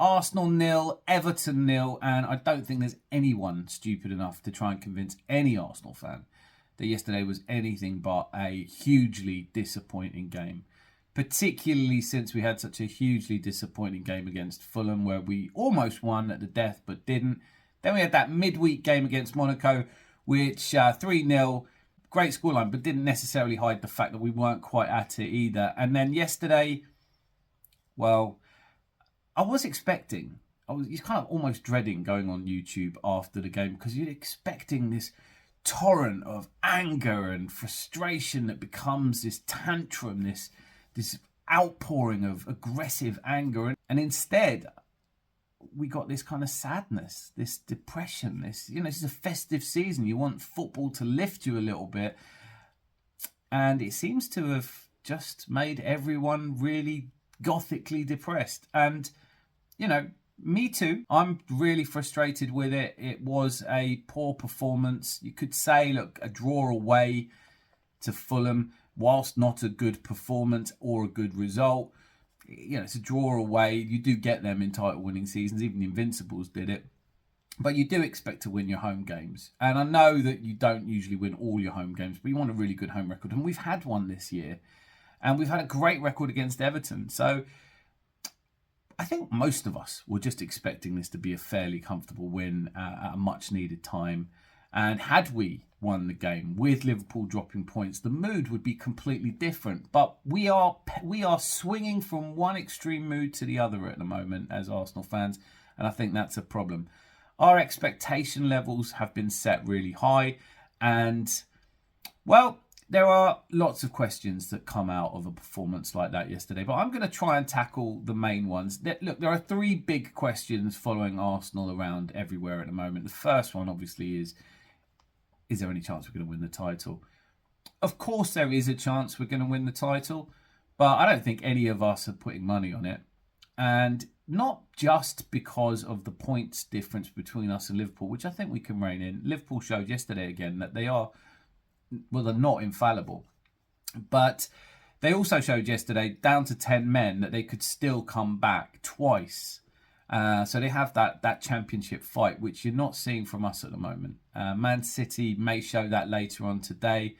Arsenal 0, Everton 0, and I don't think there's anyone stupid enough to try and convince any Arsenal fan that yesterday was anything but a hugely disappointing game. Particularly since we had such a hugely disappointing game against Fulham where we almost won at the death but didn't. Then we had that midweek game against Monaco, which 3-0, great scoreline, but didn't necessarily hide the fact that we weren't quite at it either. And then yesterday, well, I was kind of almost dreading going on YouTube after the game because you're expecting this torrent of anger and frustration that becomes this tantrum, this outpouring of aggressive anger. And instead, we got this kind of sadness, this depression, this is a festive season. You want football to lift you a little bit. And it seems to have just made everyone really gothically depressed. And, me too. I'm really frustrated with it. It was a poor performance. You could say, look, a draw away to Fulham, whilst not a good performance or a good result. It's a draw away. You do get them in title-winning seasons. Even the Invincibles did it. But you do expect to win your home games. And I know that you don't usually win all your home games, but you want a really good home record. And we've had one this year. And we've had a great record against Everton. So I think most of us were just expecting this to be a fairly comfortable win at a much-needed time. And had we won the game with Liverpool dropping points, the mood would be completely different. But we are swinging from one extreme mood to the other at the moment as Arsenal fans, and I think that's a problem. Our expectation levels have been set really high, and, well, there are lots of questions that come out of a performance like that yesterday, but I'm going to try and tackle the main ones. Look, there are three big questions following Arsenal around everywhere at the moment. The first one, obviously, is there any chance we're going to win the title? Of course there is a chance we're going to win the title, but I don't think any of us are putting money on it. And not just because of the points difference between us and Liverpool, which I think we can rein in. Liverpool showed yesterday again that they're not infallible. But they also showed yesterday, down to 10 men, that they could still come back twice. So they have that championship fight, which you're not seeing from us at the moment. Man City may show that later on today.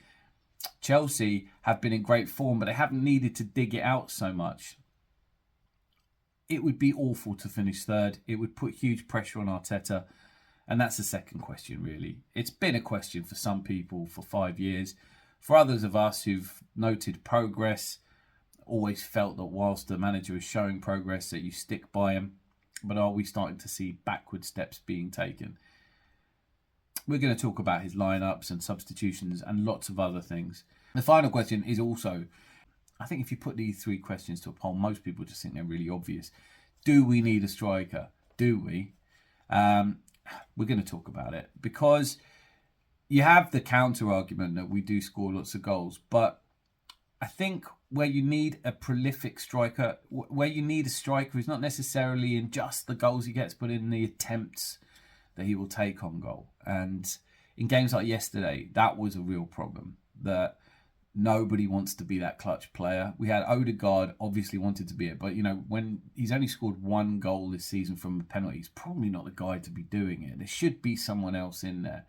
Chelsea have been in great form, but they haven't needed to dig it out so much. It would be awful to finish third. It would put huge pressure on Arteta. And that's the second question, really. It's been a question for some people for 5 years. For others of us who've noted progress, always felt that whilst the manager is showing progress, that you stick by him. But are we starting to see backward steps being taken? We're going to talk about his lineups and substitutions and lots of other things. The final question is also, I think if you put these three questions to a poll, most people just think they're really obvious. Do we need a striker? Do we? We're going to talk about it because you have the counter argument that we do score lots of goals. But I think where you need a prolific striker, where you need a striker is not necessarily in just the goals he gets, but in the attempts that he will take on goal. And in games like yesterday, that was a real problem, that nobody wants to be that clutch player. We had Odegaard obviously wanted to be it, but when he's only scored one goal this season from a penalty, he's probably not the guy to be doing it. There should be someone else in there.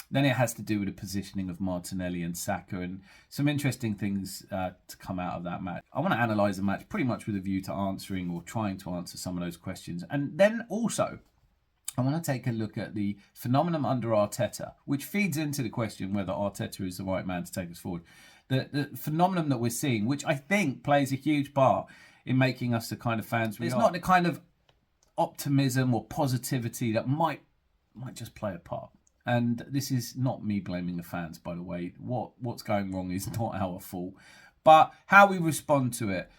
Then it has to do with the positioning of Martinelli and Saka and some interesting things to come out of that match. I want to analyse the match pretty much with a view to answering or trying to answer some of those questions. And then also, I want to take a look at the phenomenon under Arteta, which feeds into the question whether Arteta is the right man to take us forward. The phenomenon that we're seeing, which I think plays a huge part in making us the kind of fans we are. It's not the kind of optimism or positivity that might just play a part. And this is not me blaming the fans, by the way. What's going wrong is not our fault. But how we respond to it,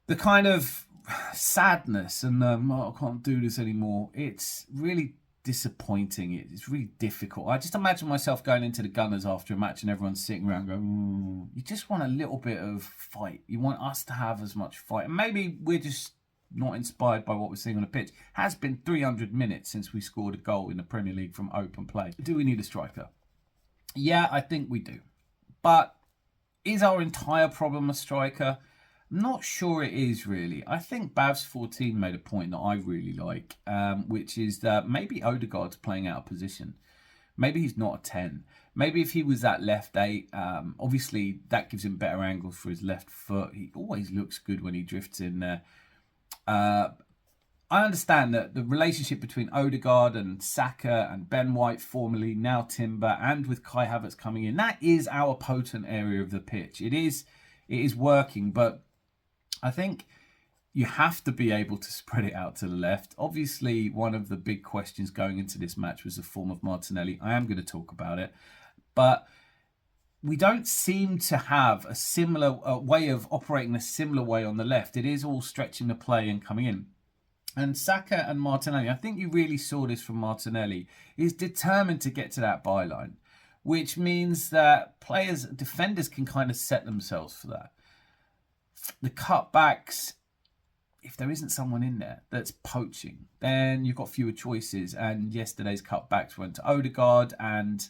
the kind of sadness and I can't do this anymore, it's really disappointing. It's really difficult. I just imagine myself going into the Gunners after a match and everyone's sitting around going, ooh, you just want a little bit of fight. You want us to have as much fight. And maybe we're just not inspired by what we're seeing on the pitch. Has been 300 minutes since we scored a goal in the Premier League from open play. Do we need a striker? Yeah, I think we do. But is our entire problem a striker? I'm not sure it is really. I think Bavs14 made a point that I really like, which is that maybe Odegaard's playing out of position. Maybe he's not a 10. Maybe if he was that left 8, obviously that gives him better angles for his left foot. He always looks good when he drifts in there. I understand that the relationship between Odegaard and Saka and Ben White, formerly now Timber, and with Kai Havertz coming in, that is our potent area of the pitch. It is working, but I think you have to be able to spread it out to the left. Obviously, one of the big questions going into this match was the form of Martinelli. I am going to talk about it, but we don't seem to have a similar way of operating a similar way on the left. It is all stretching the play and coming in. And Saka and Martinelli, I think you really saw this from Martinelli, is determined to get to that byline, which means that defenders can kind of set themselves for that. The cutbacks, if there isn't someone in there that's poaching, then you've got fewer choices. And yesterday's cutbacks went to Odegaard. And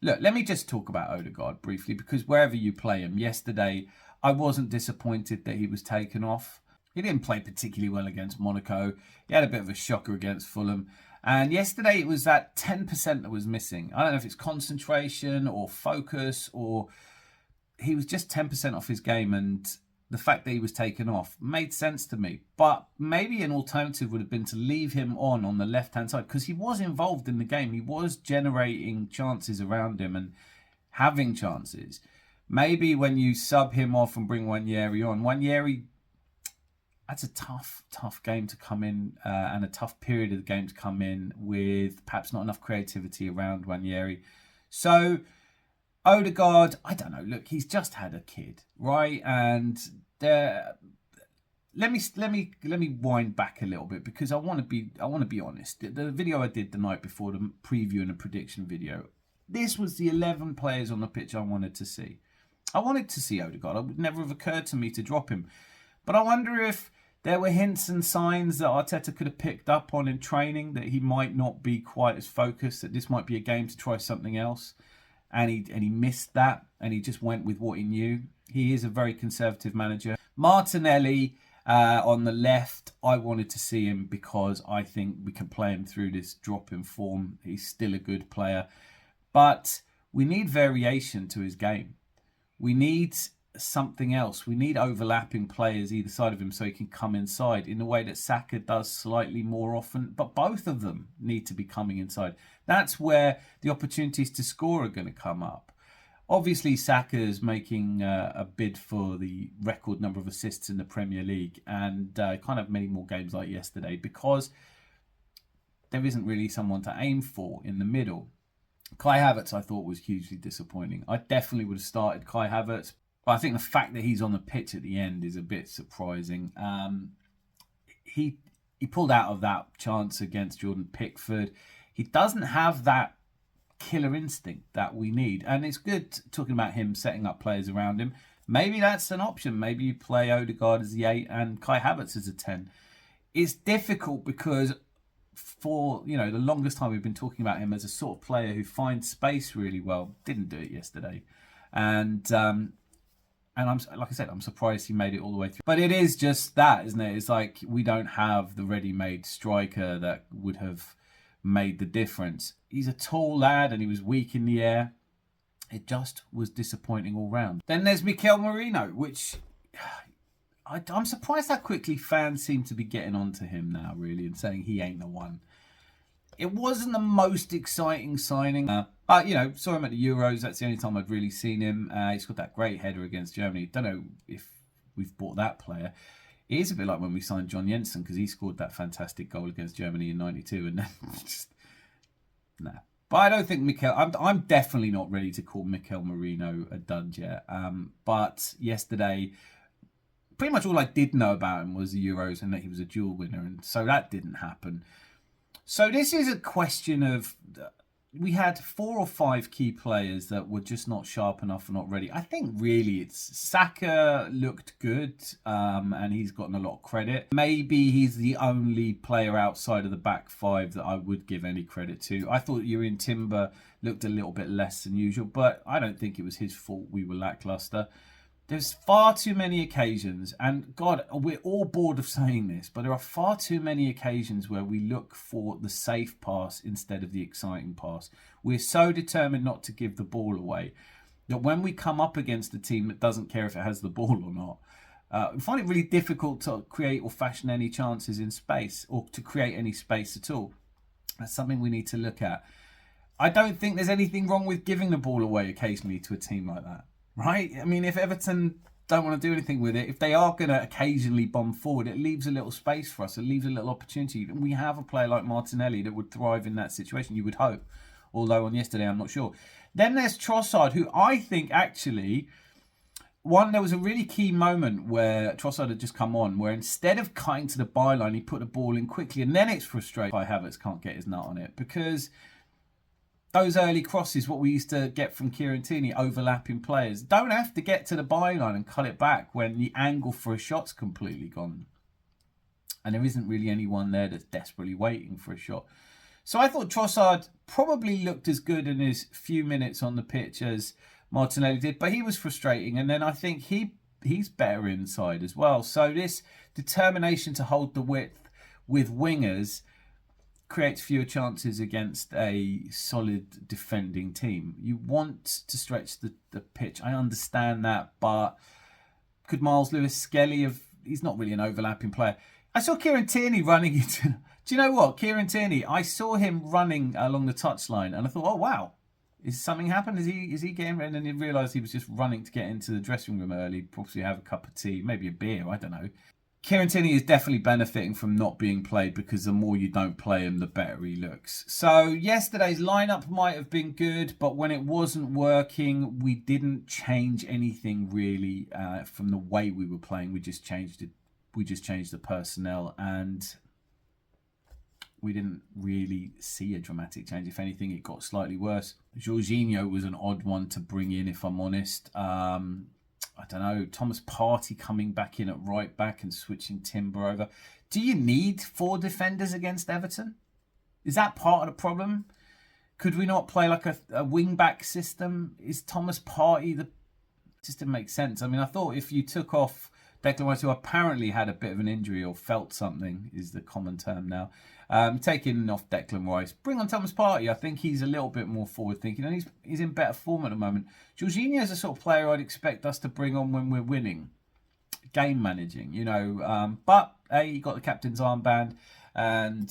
look, let me just talk about Odegaard briefly, because wherever you play him, yesterday I wasn't disappointed that he was taken off. He didn't play particularly well against Monaco. He had a bit of a shocker against Fulham. And yesterday it was that 10% that was missing. I don't know if it's concentration or focus, or he was just 10% off his game, and the fact that he was taken off made sense to me. But maybe an alternative would have been to leave him on the left-hand side, because he was involved in the game. He was generating chances around him and having chances. Maybe when you sub him off and bring Nwaneri on, Nwaneri, that's a tough game to come in, and a tough period of the game to come in with perhaps not enough creativity around Nwaneri. So Odegaard, I don't know. Look, he's just had a kid, right? And let me wind back a little bit, because I want to be honest. The video I did the night before, the preview and the prediction video, this was the 11 players on the pitch I wanted to see. I wanted to see Odegaard. It would never have occurred to me to drop him. But I wonder if there were hints and signs that Arteta could have picked up on in training, that he might not be quite as focused, that this might be a game to try something else. And he missed that, and he just went with what he knew. He is a very conservative manager. Martinelli on the left, I wanted to see him because I think we can play him through this drop in form. He's still a good player. But we need variation to his game. We need something else. We need overlapping players either side of him so he can come inside in the way that Saka does slightly more often. But both of them need to be coming inside. That's where the opportunities to score are going to come up. Obviously, Saka is making a bid for the record number of assists in the Premier League, and can't have many more games like yesterday because there isn't really someone to aim for in the middle. Kai Havertz, I thought, was hugely disappointing. I definitely would have started Kai Havertz, but I think the fact that he's on the pitch at the end is a bit surprising. He pulled out of that chance against Jordan Pickford. He doesn't have that killer instinct that we need. And it's good talking about him setting up players around him. Maybe that's an option. Maybe you play Odegaard as the 8 and Kai Havertz as a 10. It's difficult because for the longest time we've been talking about him as a sort of player who finds space really well. Didn't do it yesterday. And I'm, like I said, I'm surprised he made it all the way through. But it is just that, isn't it? It's like we don't have the ready-made striker that would have made the difference. He's a tall lad and he was weak in the air. It just was disappointing all round. Then there's Mikel Merino, which I'm surprised how quickly fans seem to be getting onto him now, really, and saying he ain't the one. It wasn't the most exciting signing, but saw him at the Euros. That's the only time I'd really seen him. He's got that great header against Germany. Don't know if we've bought that player. It is a bit like when we signed John Jensen, because he scored that fantastic goal against Germany in '92, and then just nah. But I don't think Mikel. I'm definitely not ready to call Mikel Merino a dud yet. But yesterday, pretty much all I did know about him was the Euros and that he was a dual winner, and so that didn't happen. So this is a question of, we had 4 or 5 key players that were just not sharp enough and not ready. I think really it's Saka looked good, and he's gotten a lot of credit. Maybe he's the only player outside of the back 5 that I would give any credit to. I thought Jurrien Timber looked a little bit less than usual, but I don't think it was his fault we were lacklustre. There's far too many occasions, and God, we're all bored of saying this, but there are far too many occasions where we look for the safe pass instead of the exciting pass. We're so determined not to give the ball away that when we come up against a team that doesn't care if it has the ball or not, we find it really difficult to create or fashion any chances in space, or to create any space at all. That's something we need to look at. I don't think there's anything wrong with giving the ball away occasionally to a team like that, right? I mean, if Everton don't want to do anything with it, if they are going to occasionally bomb forward, it leaves a little space for us. It leaves a little opportunity. And we have a player like Martinelli that would thrive in that situation, you would hope. Although on yesterday, I'm not sure. Then there's Trossard, who I think actually... there was a really key moment where Trossard had just come on, where instead of cutting to the byline, he put the ball in quickly. And then it's frustrating Kai Havertz can't get his nut on it, because those early crosses, what we used to get from Kieran Tierney, overlapping players, don't have to get to the byline and cut it back when the angle for a shot's completely gone. And there isn't really anyone there that's desperately waiting for a shot. So I thought Trossard probably looked as good in his few minutes on the pitch as Martinelli did, but he was frustrating. And then I think he's better inside as well. So this determination to hold the width with wingers creates fewer chances against a solid defending team. You want to stretch the pitch. I understand that, but could Miles Lewis-Skelly have... He's not really an overlapping player. I saw Kieran Tierney running into... Do you know what? Kieran Tierney, I saw him running along the touchline and I thought, oh, wow. Is something happened? Is he getting... And then he realised he was just running to get into the dressing room early, probably have a cup of tea, maybe a beer, I don't know. Kieran Tierney is definitely benefiting from not being played, because the more you don't play him, the better he looks. So yesterday's lineup might have been good, but when it wasn't working, we didn't change anything really from the way we were playing. We just changed it. We just changed the personnel, and we didn't really see a dramatic change. If anything, it got slightly worse. Jorginho was an odd one to bring in, if I'm honest. I don't know, Thomas Partey coming back in at right back and switching Timber over. Do you need 4 defenders against Everton? Is that part of the problem? Could we not play like a wing-back system? Is Thomas Partey the... Just didn't make sense. I mean, I thought if you took off Declan Rice, who apparently had a bit of an injury or felt something, is the common term now. Taking off Declan Rice, bring on Thomas Partey. I think he's a little bit more forward-thinking, and he's in better form at the moment. Jorginho is the sort of player I'd expect us to bring on when we're winning, game managing, you know. But he got the captain's armband, and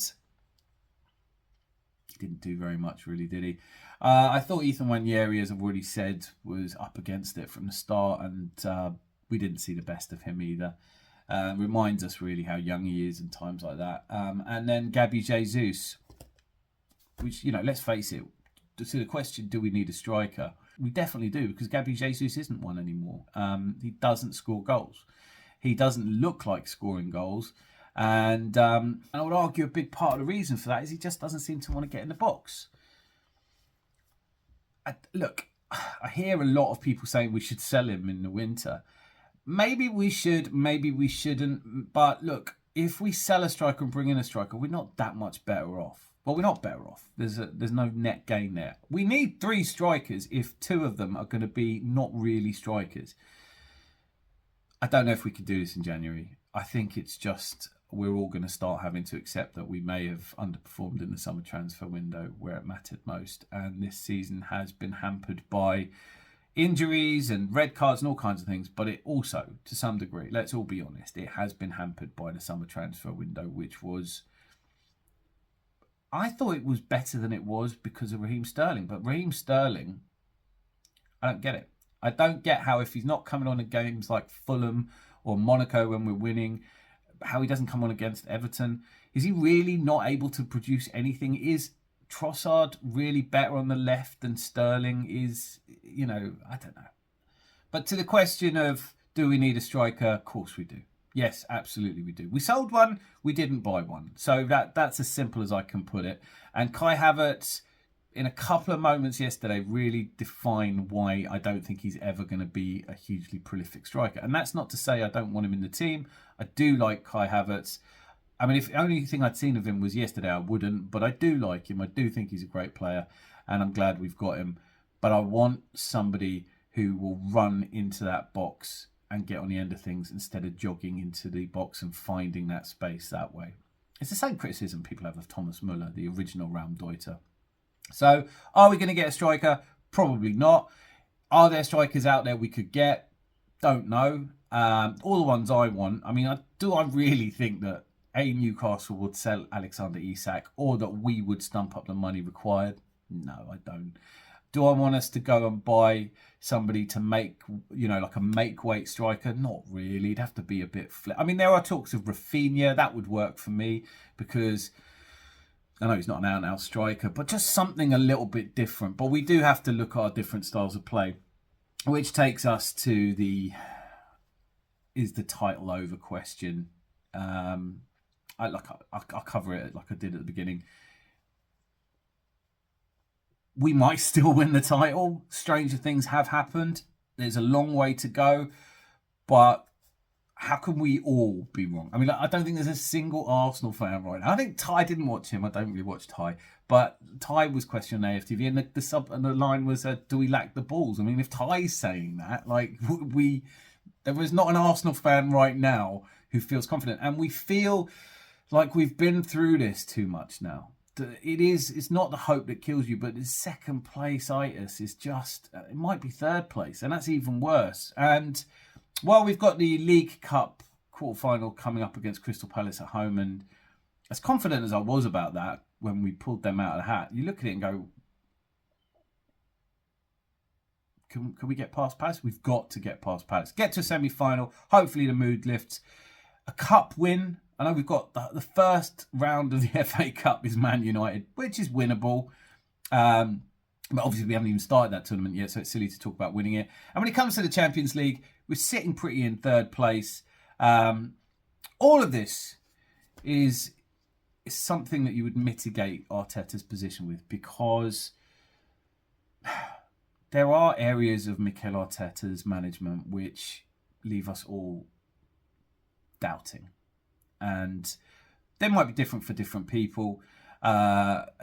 he didn't do very much, really, did he? I thought Ethan Nwaneri, as I've already said, was up against it from the start, and we didn't see the best of him either. Reminds us really how young he is in times like that. And then Gabby Jesus, which, you know, let's face it, to the question, do we need a striker? We definitely do, because Gabby Jesus isn't one anymore. He doesn't score goals. He doesn't look like scoring goals. And I would argue a big part of the reason for that is he just doesn't seem to want to get in the box. Look, I hear a lot of people saying we should sell him in the winter. Maybe we should, maybe we shouldn't. But look, if we sell a striker and bring in a striker, we're not that much better off. Well, we're not better off. There's no net gain there. We need 3 strikers if 2 of them are going to be not really strikers. I don't know if we could do this in January. I think it's just we're all going to start having to accept that we may have underperformed in the summer transfer window where it mattered most. And this season has been hampered by injuries and red cards and all kinds of things, but it also, to some degree, let's all be honest, it has been hampered by the summer transfer window, which was... I thought it was better than it was because of Raheem Sterling, but Raheem Sterling, I don't get it. I don't get how, if he's not coming on in games like Fulham or Monaco when we're winning, how he doesn't come on against Everton. Is he really not able to produce anything? Is Trossard really better on the left than Sterling is? You know, I don't know. But to the question of, do we need a striker? Of course we do. Yes, absolutely we do. We sold one, we didn't buy one. So that's as simple as I can put it. And Kai Havertz, in a couple of moments yesterday, really defined why I don't think he's ever going to be a hugely prolific striker. And that's not to say I don't want him in the team. I do like Kai Havertz. I mean, if the only thing I'd seen of him was yesterday, I wouldn't. But I do like him. I do think he's a great player. And I'm glad we've got him. But I want somebody who will run into that box and get on the end of things instead of jogging into the box and finding that space that way. It's the same criticism people have of Thomas Muller, the original Raumdeuter. So, are we going to get a striker? Probably not. Are there strikers out there we could get? Don't know. All the ones I want. I mean, do I really think that Newcastle would sell Alexander Isak, or that we would stump up the money required? No, I don't. Do I want us to go and buy somebody to make, like a make-weight striker? Not really. It'd have to be a bit I mean, there are talks of Rafinha. That would work for me because I know he's not an out-and-out striker, but just something a little bit different. But we do have to look at our different styles of play, which takes us to is the title over question. I'll cover it like I did at the beginning. We might still win the title. Stranger things have happened. There's a long way to go. But how can we all be wrong? I mean, I don't think there's a single Arsenal fan right now. I think Ty didn't watch him. I don't really watch Ty. But Ty was questioned on AFTV, and the line was, do we lack the balls? I mean, if Ty's saying that, there is not an Arsenal fan right now who feels confident. And we feel like we've been through this too much now. It's not the hope that kills you, but the second place itis is just, it might be third place, and that's even worse. And while we've got the League Cup quarterfinal coming up against Crystal Palace at home, and as confident as I was about that when we pulled them out of the hat, you look at it and go, can we get past Palace? We've got to get past Palace. Get to a semi-final. Hopefully the mood lifts. A cup win. I know we've got the first round of the FA Cup is Man United, which is winnable. But obviously we haven't even started that tournament yet, so it's silly to talk about winning it. And when it comes to the Champions League, we're sitting pretty in third place. All of this is something that you would mitigate Arteta's position with, because there are areas of Mikel Arteta's management which leave us all doubting. And they might be different for different people.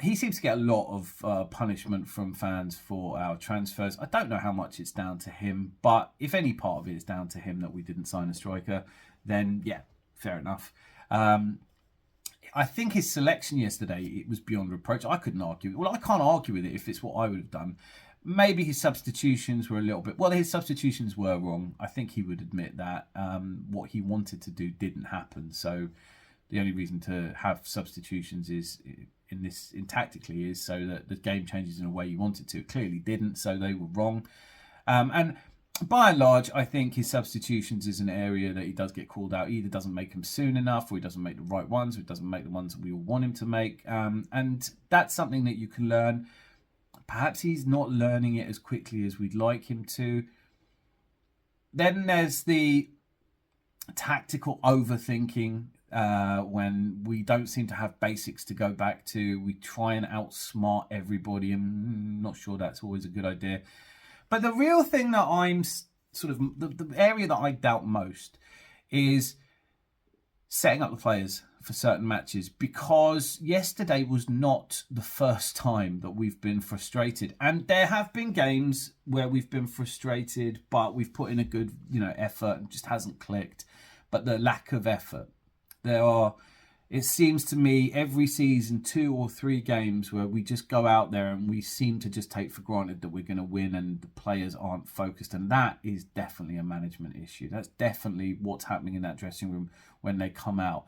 He seems to get a lot of punishment from fans for our transfers. I don't know how much it's down to him, but if any part of it is down to him that we didn't sign a striker, then yeah, fair enough. I think his selection yesterday, it was beyond reproach. I couldn't argue. Well, I can't argue with it if it's what I would have done. Maybe his substitutions were a little bit... Well, his substitutions were wrong. I think he would admit that. What he wanted to do didn't happen. So the only reason to have substitutions is in tactically is so that the game changes in a way you want it to. It clearly didn't, so they were wrong. And by and large, I think his substitutions is an area that he does get called out. He either doesn't make them soon enough, or he doesn't make the right ones, or he doesn't make the ones that we all want him to make. And that's something that you can learn. Perhaps he's not learning it as quickly as we'd like him to. Then there's the tactical overthinking when we don't seem to have basics to go back to. We try and outsmart everybody, and I'm not sure that's always a good idea. But the real thing that I'm sort of, the area that I doubt most is setting up the players for certain matches, because yesterday was not the first time that we've been frustrated, and there have been games where we've been frustrated but we've put in a good effort and just hasn't clicked. But the lack of effort, it seems to me every season 2 or 3 games where we just go out there and we seem to just take for granted that we're going to win, and the players aren't focused, and that is definitely a management issue. That's definitely what's happening in that dressing room when they come out.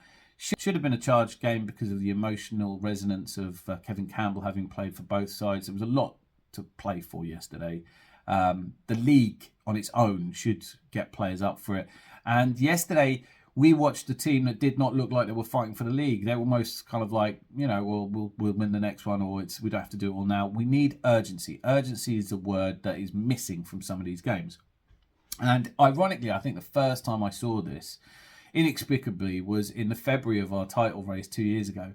Should have been a charged game because of the emotional resonance of Kevin Campbell having played for both sides. There was a lot to play for yesterday. The league on its own should get players up for it. And yesterday we watched a team that did not look like they were fighting for the league. They were almost kind of like, we'll win the next one, or we don't have to do it all now. We need urgency. Urgency is the word that is missing from some of these games. And ironically, I think the first time I saw this, inexplicably, was in the February of our title race 2 years ago,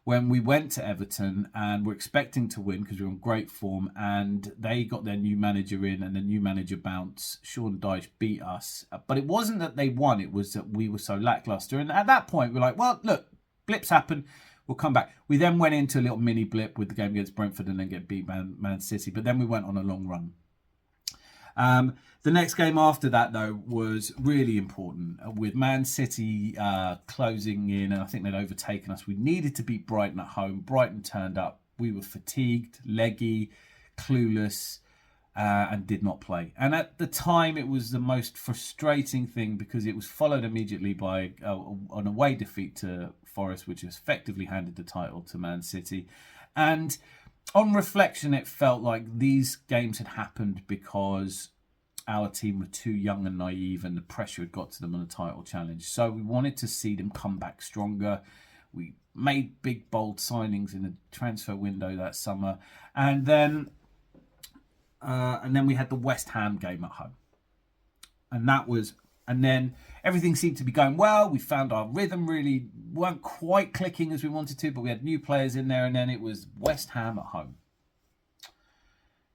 when we went to Everton and were expecting to win because we were in great form, and they got their new manager in and the new manager bounce. Sean Dyche beat us. But it wasn't that they won, it was that we were so lacklustre. And at that point, we're like, well, look, blips happen. We'll come back. We then went into a little mini blip with the game against Brentford and then get beat Man City. But then we went on a long run. The next game after that, though, was really important with Man City closing in, and I think they'd overtaken us. We needed to beat Brighton at home. Brighton turned up. We were fatigued, leggy, clueless, and did not play. And at the time, it was the most frustrating thing because it was followed immediately by an away defeat to Forest, which effectively handed the title to Man City. And on reflection, it felt like these games had happened because our team were too young and naive and the pressure had got to them on a title challenge. So we wanted to see them come back stronger. We made big, bold signings in the transfer window that summer. And then we had the West Ham game at home. And then everything seemed to be going well. We found our rhythm, really weren't quite clicking as we wanted to, but we had new players in there. And then it was West Ham at home.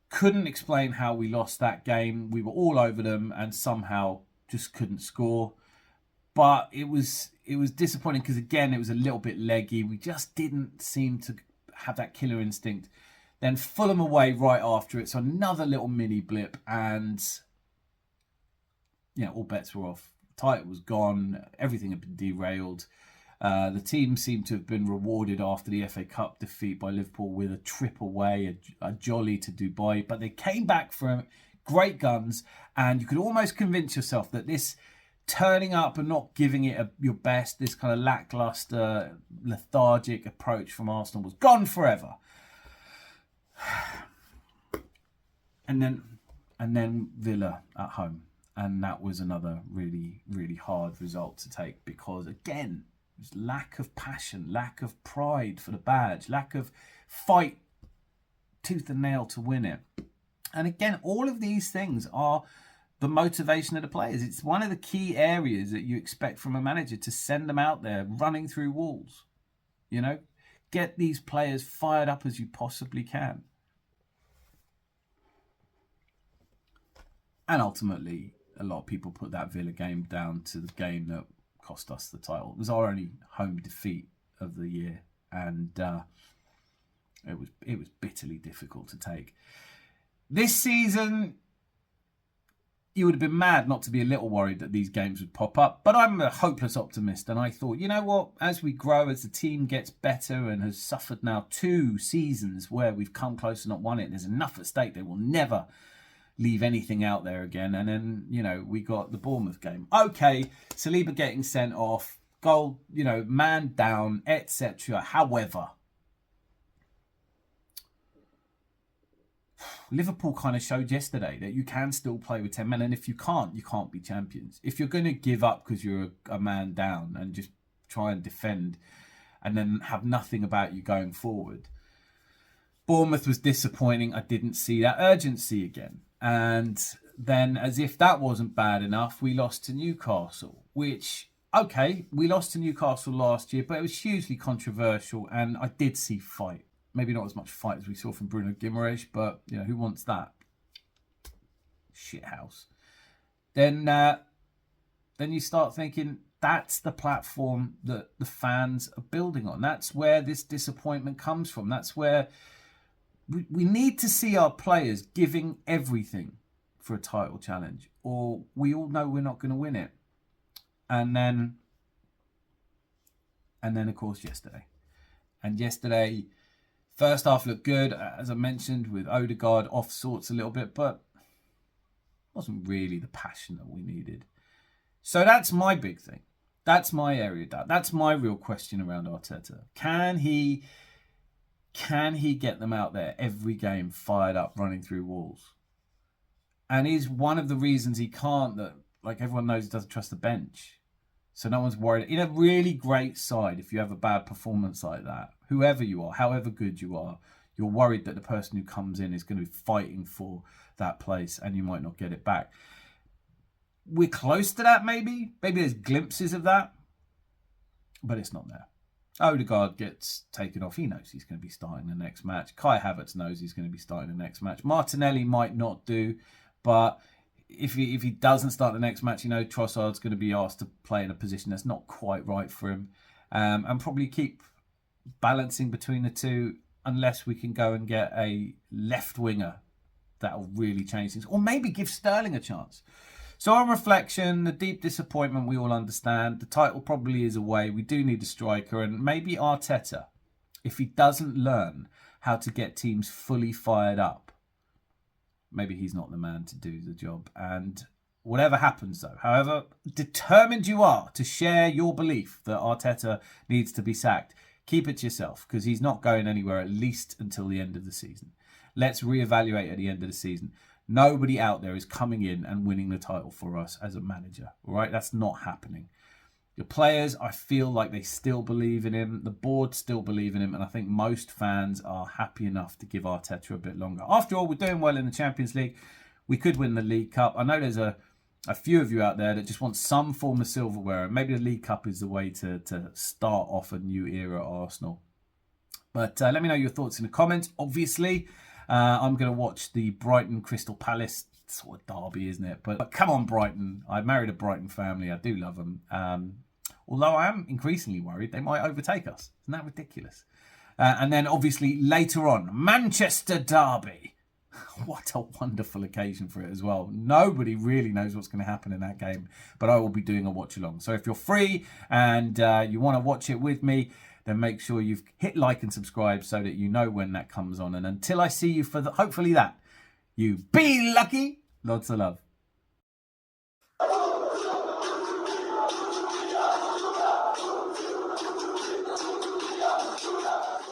Couldn't explain how we lost that game. We were all over them and somehow just couldn't score. But it was disappointing because, again, it was a little bit leggy. We just didn't seem to have that killer instinct. Then Fulham away right after it. So another little mini blip and, all bets were off. Title was gone. Everything had been derailed. The team seemed to have been rewarded after the FA Cup defeat by Liverpool with a trip away, a jolly to Dubai. But they came back from great guns, and you could almost convince yourself that this turning up and not giving it your best, this kind of lackluster, lethargic approach from Arsenal was gone forever. And then Villa at home. And that was another really, really hard result to take because, again, there's lack of passion, lack of pride for the badge, lack of fight tooth and nail to win it. And again, all of these things are the motivation of the players. It's one of the key areas that you expect from a manager, to send them out there running through walls. Get these players fired up as you possibly can. And ultimately, a lot of people put that Villa game down to the game that cost us the title. It was our only home defeat of the year, and it was bitterly difficult to take. This season, you would have been mad not to be a little worried that these games would pop up, but I'm a hopeless optimist, and I thought, you know what, as we grow, as the team gets better and has suffered now 2 seasons where we've come close and not won it, there's enough at stake. They will never leave anything out there again. And then, we got the Bournemouth game. Okay, Saliba getting sent off, goal, man down, etc. However, Liverpool kind of showed yesterday that you can still play with 10 men. And if you can't be champions. If you're going to give up because you're a man down and just try and defend and then have nothing about you going forward. Bournemouth was disappointing. I didn't see that urgency again. And then, as if that wasn't bad enough, we lost to Newcastle, which, okay, we lost to Newcastle last year, but it was hugely controversial, and I did see fight. Maybe not as much fight as we saw from Bruno Guimaraes, but, who wants that? Shithouse. Then you start thinking, that's the platform that the fans are building on. That's where this disappointment comes from. That's where we need to see our players giving everything for a title challenge, or we all know we're not going to win it. And then, of course, yesterday. And yesterday, first half looked good, as I mentioned, with Odegaard off sorts a little bit, but wasn't really the passion that we needed. So that's my big thing. That's my area. That's my real question around Arteta. Can he get them out there every game fired up, running through walls? And is one of the reasons he can't that, like everyone knows, he doesn't trust the bench. So no one's worried. In a really great side, if you have a bad performance like that, whoever you are, however good you are, you're worried that the person who comes in is going to be fighting for that place and you might not get it back. We're close to that, maybe. Maybe there's glimpses of that, but it's not there. Odegaard gets taken off. He knows he's going to be starting the next match. Kai Havertz knows he's going to be starting the next match. Martinelli might not do, but if he doesn't start the next match, Trossard's going to be asked to play in a position that's not quite right for him, and probably keep balancing between the two unless we can go and get a left winger that'll really change things. Or maybe give Sterling a chance. So on reflection, the deep disappointment we all understand. The title probably is away. We do need a striker. And maybe Arteta, if he doesn't learn how to get teams fully fired up, maybe he's not the man to do the job. And whatever happens, though, however determined you are to share your belief that Arteta needs to be sacked, keep it to yourself, because he's not going anywhere at least until the end of the season. Let's reevaluate at the end of the season. Nobody out there is coming in and winning the title for us as a manager. All right, that's not happening. The players, I feel like they still believe in him. The board still believe in him. And I think most fans are happy enough to give Arteta a bit longer. After all, we're doing well in the Champions League. We could win the League Cup. I know there's a few of you out there that just want some form of silverware. And maybe the League Cup is the way to start off a new era at Arsenal. But let me know your thoughts in the comments. Obviously, I'm going to watch the Brighton Crystal Palace sort of derby, isn't it? But come on, Brighton. I married a Brighton family. I do love them. Although I am increasingly worried they might overtake us. Isn't that ridiculous? And then obviously later on, Manchester derby. What a wonderful occasion for it as well. Nobody really knows what's going to happen in that game, but I will be doing a watch along. So if you're free and you want to watch it with me, then make sure you've hit like and subscribe so that you know when that comes on. And until I see you for hopefully that, you be lucky. Lots of love.